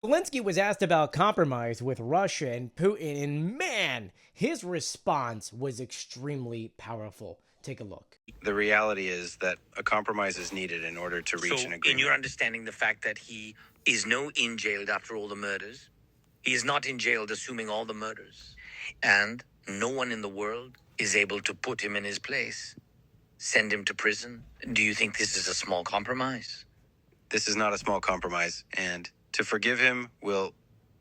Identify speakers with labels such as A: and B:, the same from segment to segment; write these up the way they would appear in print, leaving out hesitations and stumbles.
A: Zelensky was asked about compromise with Russia and Putin, and man, his response was extremely powerful. Take a look.
B: The reality is that a compromise is needed in order to reach an
C: So, in
B: agreement.
C: your understanding, the fact that he is no in jailed after all the murders, he is not in jailed assuming all the murders, and no one in the world is able to put him in his place, send him to prison. Do you think this is a small compromise?
B: This is not a small compromise, and to forgive him will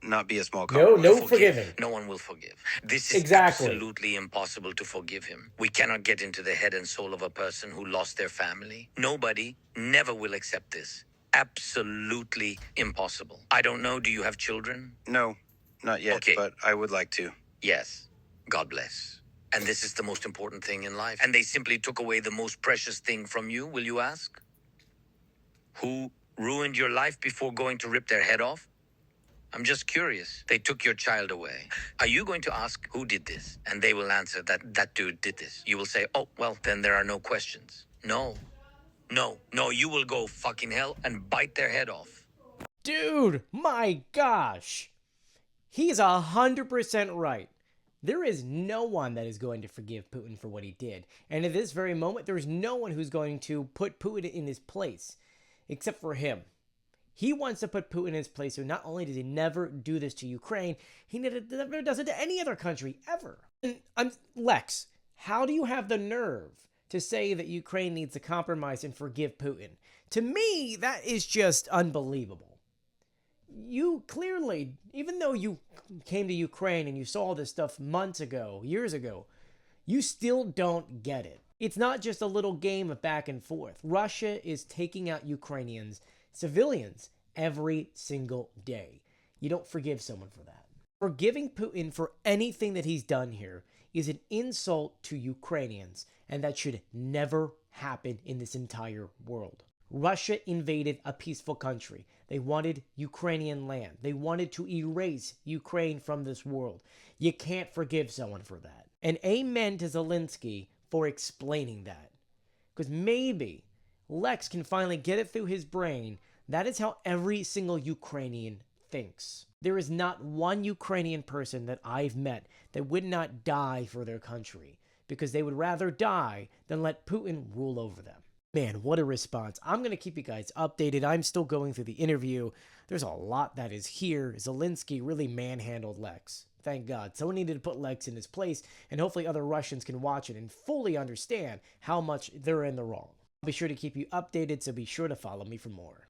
B: not be a small
A: No,
B: compromise.
A: no forgiving.
C: No one will forgive. This is
A: Exactly.
C: absolutely impossible to forgive him. We cannot get into the head and soul of a person who lost their family. Nobody never will accept this. Absolutely impossible. I don't know. Do you have children?
B: No, not yet,
C: Okay.
B: but I would like to.
C: Yes. God bless. And this is the most important thing in life. And they simply took away the most precious thing from you, will you ask? Who ruined your life before going to rip their head off? I'm just curious. They took your child away. Are you going to ask who did this? And they will answer that that dude did this. You will say, oh, well, then there are no questions. No. No. No, you will go fucking hell and bite their head off.
A: Dude, my gosh. He's 100% right. There is no one that is going to forgive Putin for what he did. And at this very moment, there's no one who's going to put Putin in his place, except for him. He wants to put Putin in his place, so not only does he never do this to Ukraine, he never does it to any other country, ever. And Lex, how do you have the nerve to say that Ukraine needs to compromise and forgive Putin? To me, that is just unbelievable. You clearly, even though you came to Ukraine and you saw this stuff months ago, years ago, you still don't get it. It's not just a little game of back and forth. Russia is taking out Ukrainians, civilians, every single day. You don't forgive someone for that. Forgiving Putin for anything that he's done here is an insult to Ukrainians, and that should never happen in this entire world. Russia invaded a peaceful country. They wanted Ukrainian land. They wanted to erase Ukraine from this world. You can't forgive someone for that. And amen to Zelensky for explaining that. Because maybe Lex can finally get it through his brain. That is how every single Ukrainian thinks. There is not one Ukrainian person that I've met that would not die for their country, because they would rather die than let Putin rule over them. Man, what a response. I'm going to keep you guys updated. I'm still going through the interview. There's a lot that is here. Zelensky really manhandled Lex. Thank God. Someone needed to put Lex in his place, and hopefully other Russians can watch it and fully understand how much they're in the wrong. I'll be sure to keep you updated, so be sure to follow me for more.